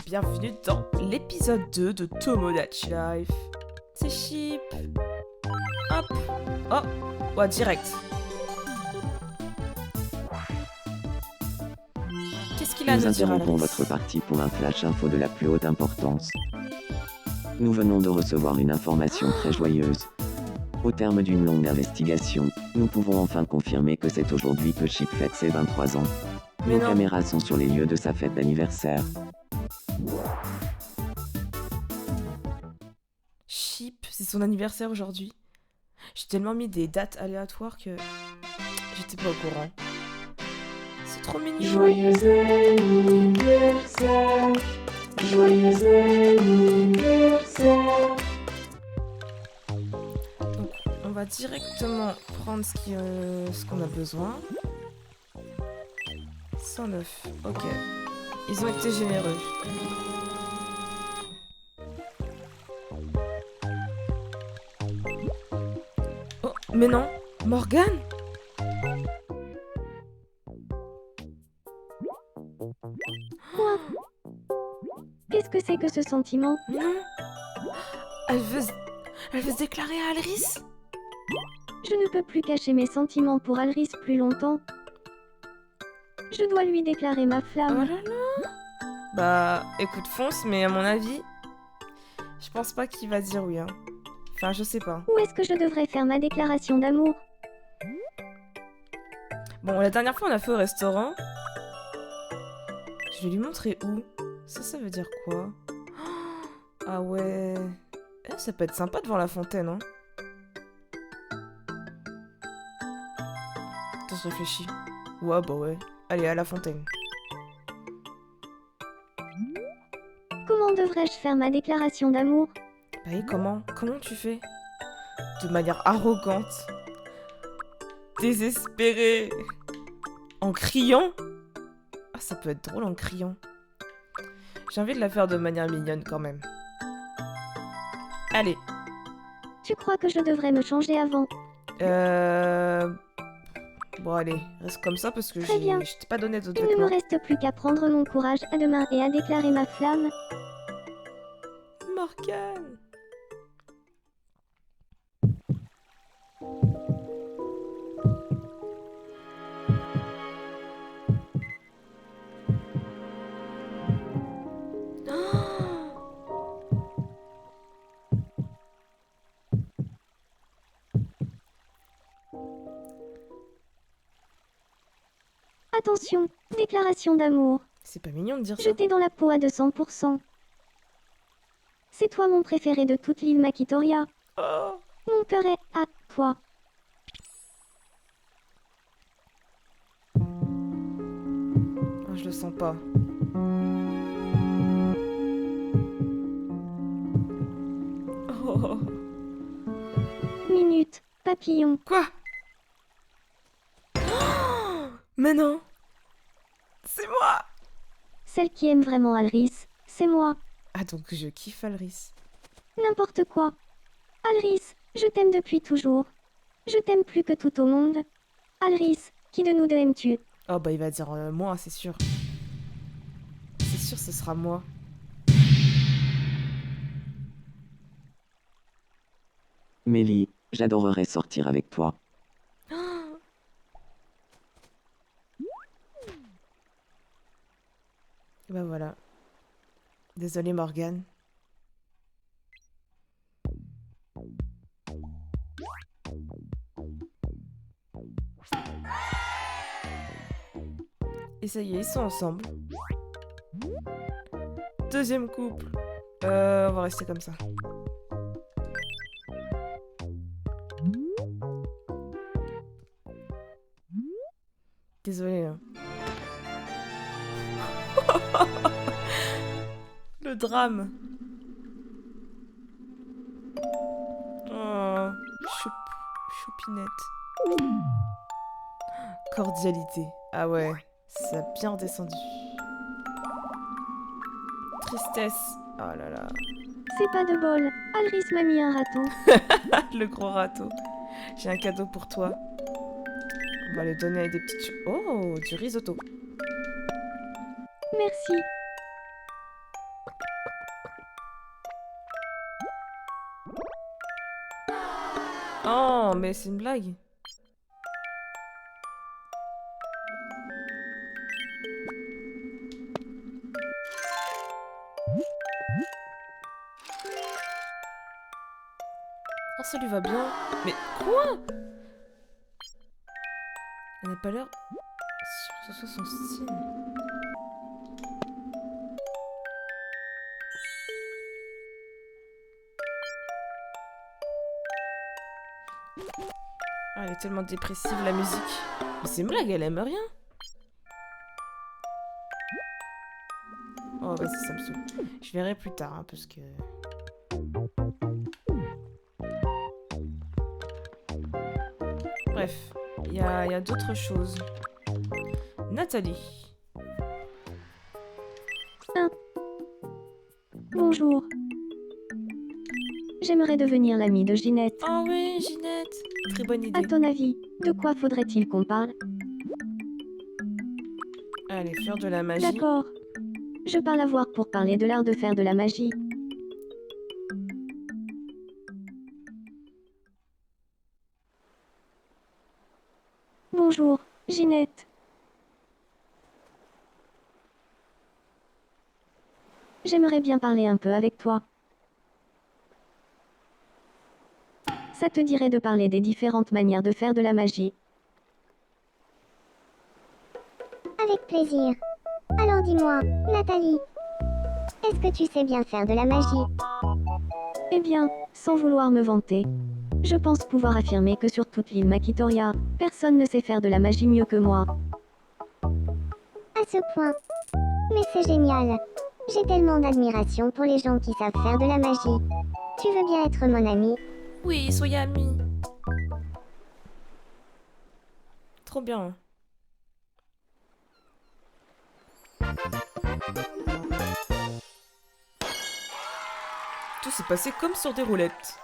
bienvenue dans l'épisode 2 de Tomodachi Life. C'est Chip. Hop. Oh, ouais, direct. Qu'est-ce qu'il a à Nous nous dire, interrompons Alris? votre partie pour un flash info de la plus haute importance. Nous venons de recevoir une information très joyeuse. Au terme d'une longue investigation, nous pouvons enfin confirmer que c'est aujourd'hui que Chip fête ses 23 ans. Mais Nos non. caméras sont sur les lieux de sa fête d'anniversaire. Chip, c'est son anniversaire aujourd'hui. J'ai tellement mis des dates aléatoires que j'étais pas au courant. C'est trop mignon. Joyeux anniversaire, joyeux anniversaire. Donc, on va directement prendre ce qu'on a besoin. 109, ok. Ils ont été généreux. Oh, mais non, Morgane? Quoi? Qu'est-ce que c'est que ce sentiment? Non. Elle veut se déclarer à Alris? Je ne peux plus cacher mes sentiments pour Alris plus longtemps. Je dois lui déclarer ma Oh flamme. là là. Bah, écoute, fonce, mais à mon avis, je pense pas qu'il va dire oui, hein. Enfin, je sais pas. Où est-ce que je devrais faire ma déclaration d'amour? Bon, la dernière fois, on a fait au restaurant. Je vais lui montrer où. Ça veut dire quoi? Ah ouais. Eh, ça peut être sympa devant la fontaine, hein. Attends, je réfléchis. Ouais, bah ouais. Allez, à la fontaine. Comment devrais-je faire ma déclaration d'amour? Bah et comment tu fais? De manière arrogante. Désespérée. En criant? Ah, ça peut être drôle en criant. J'ai envie de la faire de manière mignonne quand même. Allez. Tu crois que je devrais me changer avant? Bon, allez, reste comme ça parce que Très bien. je t'ai pas donné d'autres Il ne me vêtements. reste plus qu'à prendre mon courage à deux mains et à déclarer ma flamme. Morgane. Attention, déclaration d'amour. C'est pas mignon de dire ça. Jeté dans la peau à 200%. C'est toi mon préféré de toute l'île Makitoria. Oh. Mon cœur est à toi. Oh, je le sens pas. Oh. Minute, papillon. Quoi? Oh. Mais non. C'est moi. Celle qui aime vraiment Alris, c'est moi. Ah, donc je kiffe Alris. N'importe quoi. Alris, je t'aime depuis toujours. Je t'aime plus que tout au monde. Alris, qui de nous deux aimes-tu? Oh bah il va dire moi, c'est sûr. C'est sûr, ce sera moi. Mélie, j'adorerais sortir avec toi. Et bah voilà. Désolée Morgane. Et ça y est, ils sont ensemble. Deuxième couple. On va rester comme ça. Désolée. Hein. Le drame. Oh, choupinette. Cordialité. Ah ouais, ça a bien redescendu. Tristesse. Oh là là. C'est pas de bol. Alris m'a mis un râteau. Le gros râteau. J'ai un cadeau pour toi. On va le donner avec des petites... Oh, du risotto. Merci. Oh, mais c'est une blague. Oh, ça lui va bien. Mais quoi? Elle n'a pas l'air sûr que ce soit son style. Ah, elle est tellement dépressive, la musique. Mais c'est une blague, elle aime rien. Oh, vas-y, ça me saoule. Je verrai plus tard, hein, parce que... Bref, il y a d'autres choses. Nathalie. Bonjour. J'aimerais devenir l'amie de Ginette. Oh oui, Ginette. Très bonne idée. À ton avis, de quoi faudrait-il qu'on parle? Allez, faire de la magie. D'accord. Je parle à voir pour parler de l'art de faire de la magie. Bonjour, Ginette. J'aimerais bien parler un peu avec toi. Ça te dirait de parler des différentes manières de faire de la magie? Avec plaisir. Alors dis-moi, Nathalie, est-ce que tu sais bien faire de la magie? Eh bien, sans vouloir me vanter, je pense pouvoir affirmer que sur toute l'île Makitoria, personne ne sait faire de la magie mieux que moi. À ce point. Mais c'est génial. J'ai tellement d'admiration pour les gens qui savent faire de la magie. Tu veux bien être mon ami? Oui, soyez amis. Trop bien. Tout s'est passé comme sur des roulettes.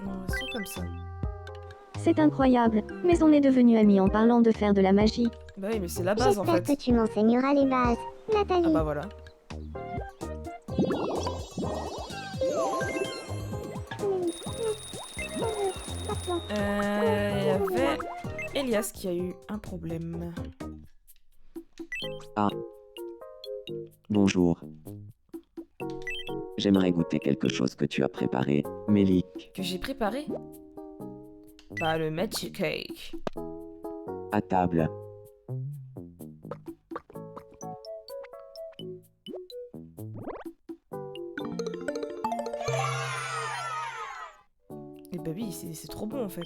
Non, restons comme ça. C'est incroyable, mais on est devenus amis en parlant de faire de la magie. Bah oui, mais c'est la base en J'espère fait. que tu m'enseigneras les bases, Ah Nathalie. bah voilà. Il y avait Elias qui a eu un problème. Bonjour. J'aimerais goûter quelque chose que tu as préparé, Mélik. Que j'ai préparé? Bah le Magic Cake. À table. Et bah oui, c'est trop bon en fait.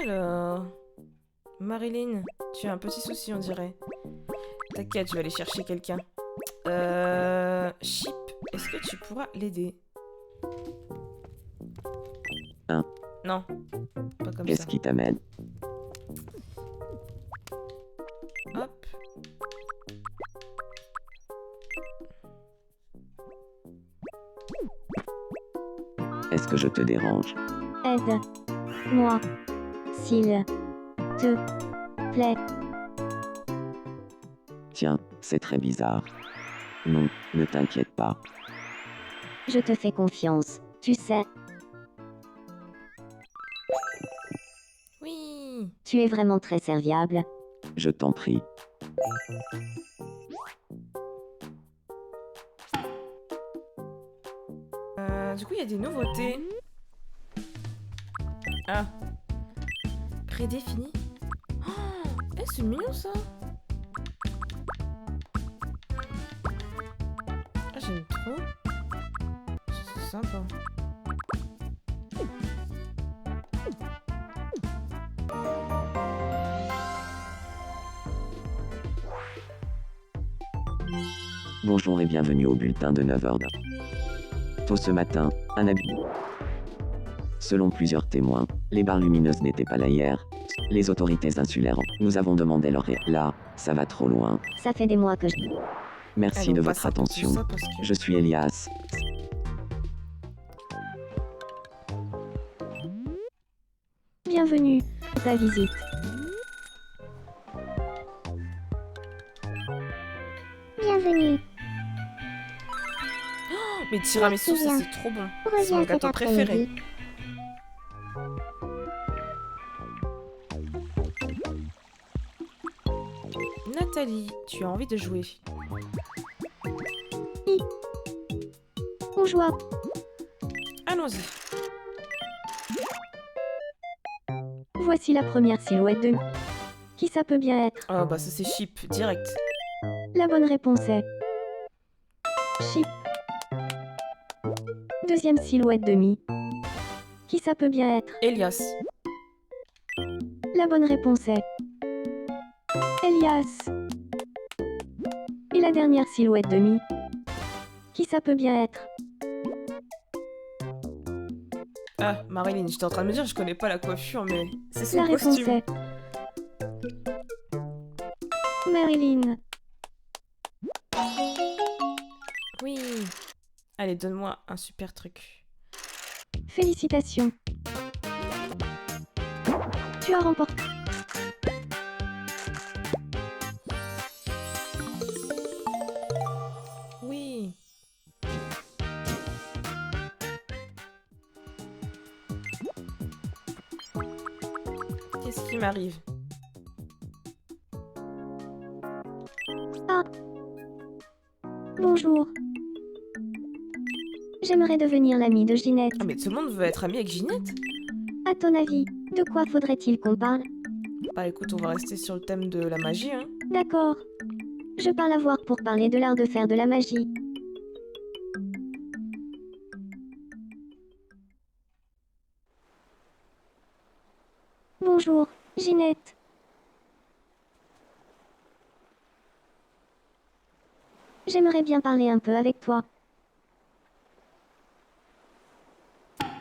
Alors... Marilyn, tu as un petit souci on dirait. T'inquiète, je vais aller chercher quelqu'un. Chip, est-ce que tu pourras l'aider? Hein? Non, pas comme Qu'est-ce ça. qui t'amène? Hop. Est-ce que je te dérange? Aide-moi, s'il te plaît. Tiens, c'est très bizarre. Non, ne t'inquiète pas. Je te fais confiance, tu sais. Oui. Tu es vraiment très serviable. Je t'en prie. Du coup, il y a des nouveautés. Ah. Prédéfini. Oh, eh, c'est mignon ça. Ah, j'aime trop. C'est sympa. Bonjour et bienvenue au bulletin de 9h. Tôt ce matin, un habit. Selon plusieurs témoins, les barres lumineuses n'étaient pas là hier, Les autorités insulaires, nous avons demandé leur... Là, ça va trop loin. Ça fait des mois que je... Merci Allez, de on votre passe un peu tout attention. ça parce que- Je suis Elias. Bienvenue. Ta visite. Bienvenue. Mais tiramisu, ça Bien. c'est trop bon. C'est mon Reviens cet gâteau préféré. après-midi. Nathalie, tu as envie de jouer? On joue à... Allons-y. Voici la première silhouette de... Qui ça peut bien être? Ah bah ça c'est chip, direct. La bonne réponse est... Chip. Deuxième silhouette de Mi. Qui ça peut bien être? Elias. La bonne réponse est... Elias. Et la dernière silhouette de Mi. Qui ça peut bien être? Ah, Marilyn, j'étais en train de me dire, je connais pas la coiffure, mais c'est son La réponse costume. est... Marilyn. Oui. Allez, donne-moi un super truc. Félicitations. Tu as remporté... Oui. Qu'est-ce qui m'arrive? Bonjour. J'aimerais devenir l'ami de Ginette. Ah mais tout le monde veut être ami avec Ginette? À ton avis, de quoi faudrait-il qu'on parle? Bah écoute, on va rester sur le thème de la magie, hein. D'accord. Je parle à voir pour parler de l'art de faire de la magie. Bonjour, Ginette. J'aimerais bien parler un peu avec toi.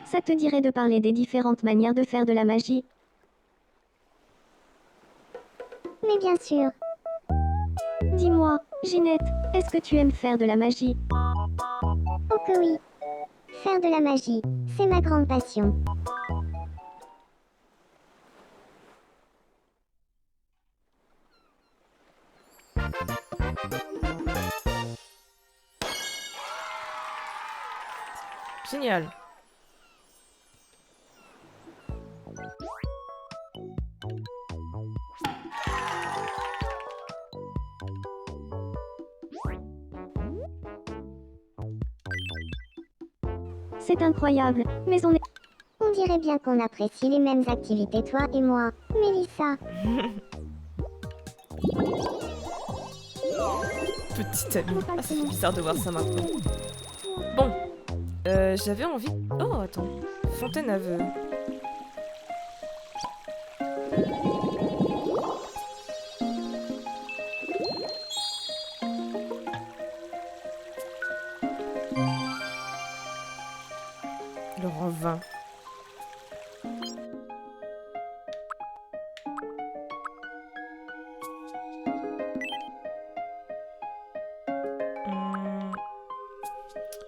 Ça te dirait de parler des différentes manières de faire de la magie? Mais bien sûr. Dis-moi, Ginette, est-ce que tu aimes faire de la magie? Oh que oui. Faire de la magie, c'est ma grande passion. Génial. C'est incroyable, mais on est... On dirait bien qu'on apprécie les mêmes activités, toi et moi. Mélissa, Petite amie. Ah, ça fait bizarre de voir ça maintenant. Bon. J'avais envie... Oh, attends. Fontaine à vœux. Le rang 20.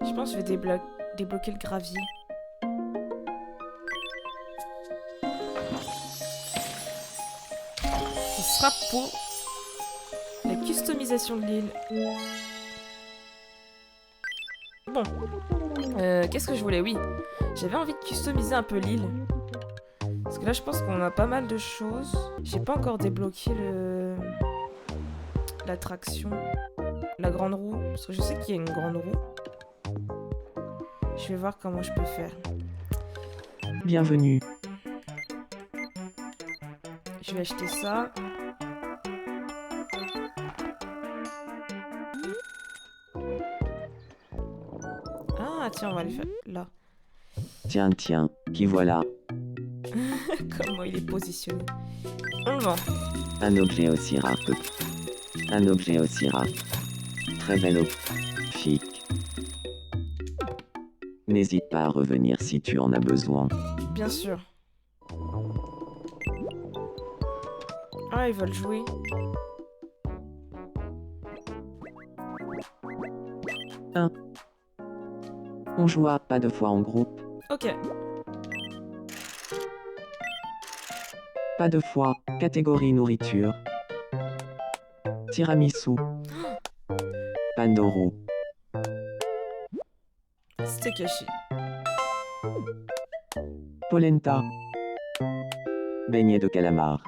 Je pense que je vais débloquer le gravier. Ce sera pour la customisation de l'île. Bon. Qu'est-ce que je voulais? Oui. J'avais envie de customiser un peu l'île. Parce que là, je pense qu'on a pas mal de choses. J'ai pas encore débloqué l'attraction. La grande roue. Parce que je sais qu'il y a une grande roue. Je vais voir comment je peux faire. Bienvenue. Je vais acheter ça. Ah, tiens, on va le faire là. Tiens, tiens, qui voilà. Comment il est positionné. On le vend. Un objet aussi rare que... Un objet aussi rare. Très bel objet. Chic. N'hésite pas à revenir si tu en as besoin. Bien sûr. Ouais, ils veulent jouer. On joua pas deux fois en groupe. Ok. Pas deux fois. Catégorie nourriture. Tiramisu. Pandoro. C'était caché. Polenta. Beignet de calamar.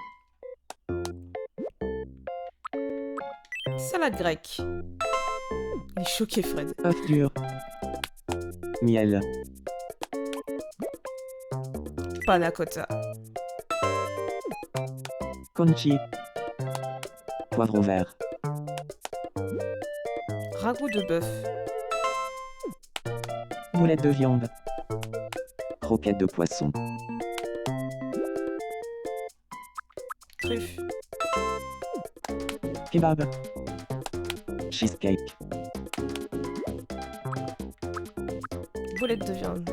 Salade grecque. Il est choqué, Fred. œuf dur. Miel. Panna cotta. Conchi. Poivron vert. Ragoût de bœuf. Boulette de viande. Croquette de poisson. Truffe. Kebab. Cheesecake. Boulette de viande.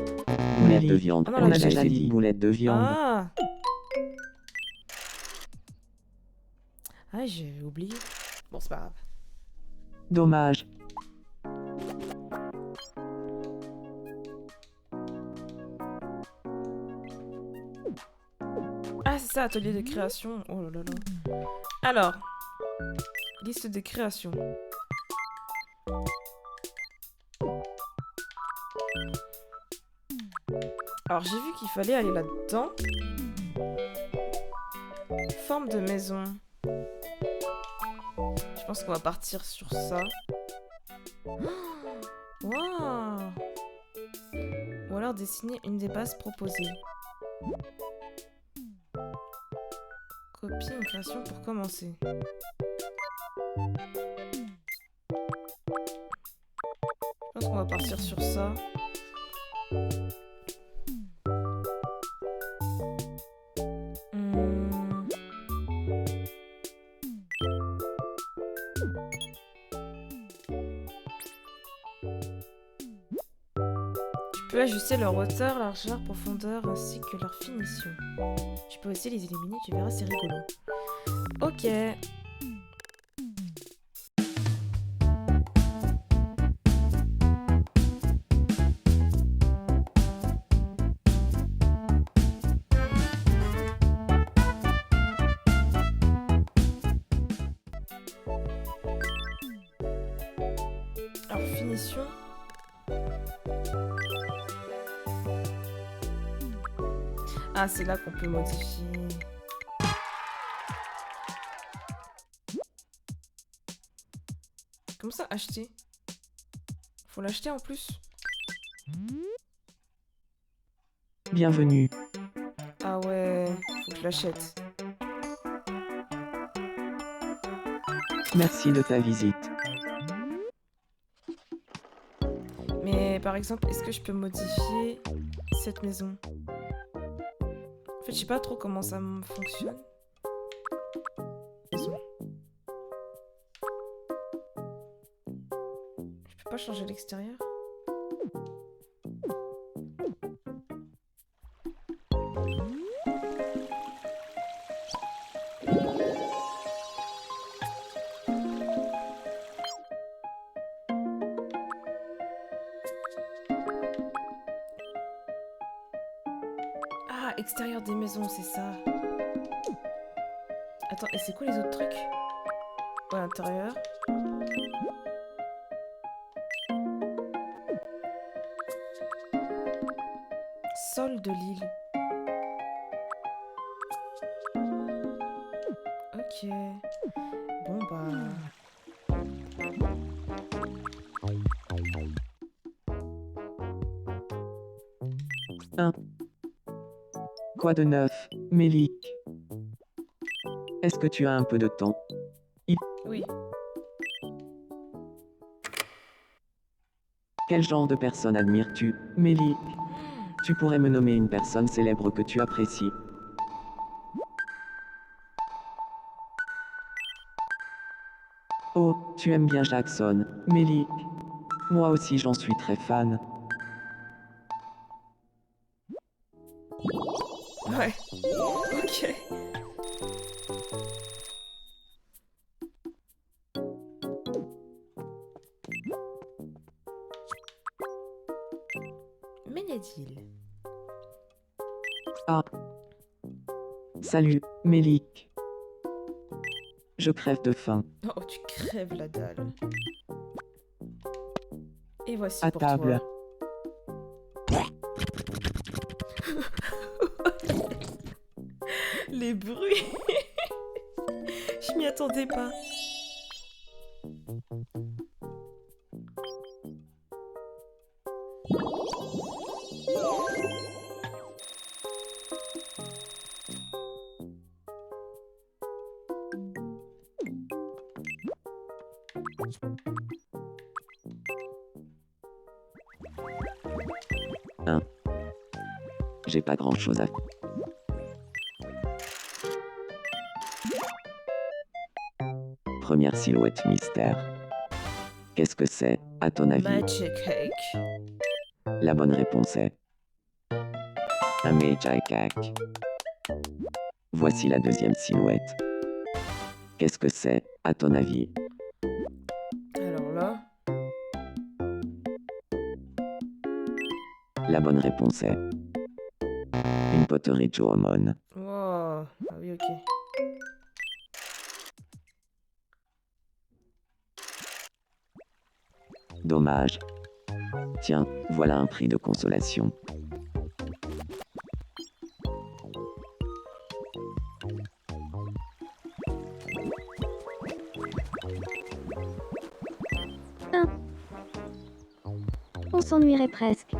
Boulette de viande. Ah non, On là, a j'ai déjà dit boulette de viande. Ah. Ah, j'ai oublié. Bon, c'est pas grave. Dommage. Ah, c'est ça, atelier de création. Oh là là là. Alors, liste de création. Alors, j'ai vu qu'il fallait aller là-dedans. Forme de maison. Je pense qu'on va partir sur ça. Waouh! Ou alors dessiner une des bases proposées. Copier une création pour commencer. Je pense qu'on va partir sur ça. Hmm. Tu peux ajuster leur hauteur, largeur, profondeur ainsi que leur finition. Tu peux aussi les éliminer, tu verras, c'est rigolo. Ok. Alors, finition. Ah, c'est là qu'on peut modifier. Comment ça, acheter? Faut l'acheter en plus? Bienvenue. Ah ouais, faut que je l'achète. Merci de ta visite. Mais par exemple, est-ce que je peux modifier cette maison? En fait, je sais pas trop comment ça fonctionne. Maison. Je peux pas changer l'extérieur? Ah, extérieur des maisons, c'est ça. Attends, et c'est quoi les autres trucs? Ouais, intérieur. Sol de l'île. Ok. Bon bah... Quoi de neuf, Mélique? Est-ce que tu as un peu de temps? Oui. Quel genre de personne admires-tu, Mélique? Tu pourrais me nommer une personne célèbre que tu apprécies. Oh, tu aimes bien Jackson, Mélique. Moi aussi j'en suis très fan. Ouais. Ok. Ménédil. Ah. Salut, Mélik. Je crève de faim. Oh, tu crèves la dalle. Et voici À pour table. toi. Les bruits. Je m'y attendais pas. J'ai pas grand chose à faire. Première silhouette mystère. Qu'est-ce que c'est, à ton avis? Magic cake. La bonne réponse est un Magic Cake. Voici la deuxième silhouette. Qu'est-ce que c'est, à ton avis? Alors là. La bonne réponse est une poterie de Joomon. Oh. Ah oui, ok. Dommage. Tiens, voilà un prix de consolation. On s'ennuierait presque.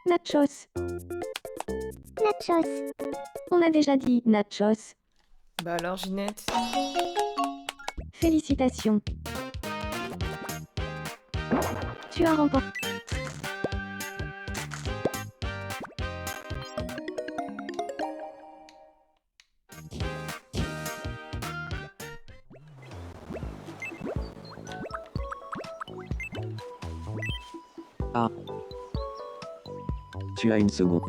Nachos. Nachos. On a déjà dit nachos. Bah alors, Ginette. Félicitations. Tu as remporté. Ah. Tu as une seconde.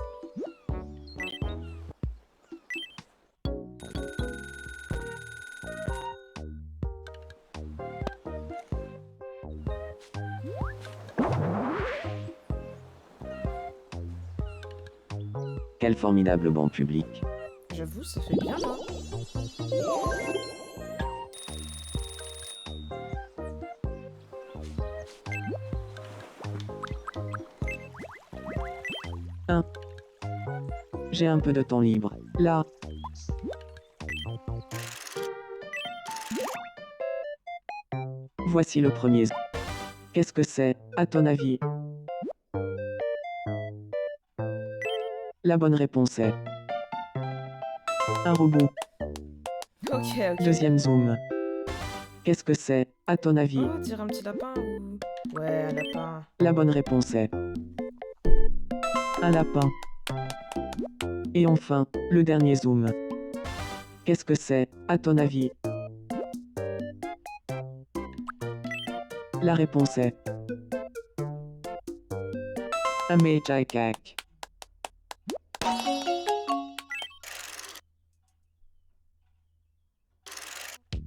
Quel formidable banc public. J'avoue, ça fait bien là. J'ai un peu de temps libre. Là. Voici le premier. Qu'est-ce que c'est, à ton avis? La bonne réponse est un robot. Ok, ok. Deuxième zoom. Qu'est-ce que c'est, à ton avis? Oh, dire un petit lapin ou... Ouais, un lapin. La bonne réponse est un lapin. Et enfin, le dernier zoom. Qu'est-ce que c'est, à ton avis? La réponse est un Magic Cake.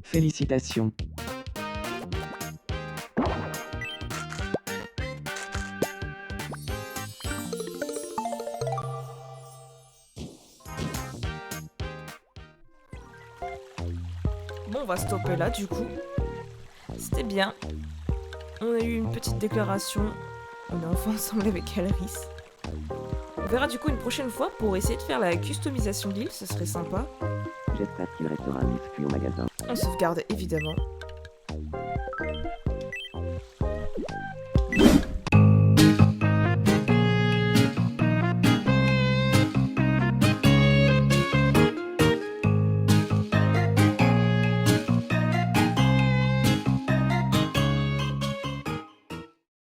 Félicitations. Bon, on va stopper là du coup. C'était bien. On a eu une petite déclaration. On est enfin ensemble avec Alris. On verra du coup une prochaine fois pour essayer de faire la customisation de l'île, ce serait sympa. J'espère qu'il restera un biscuit au magasin. On sauvegarde évidemment.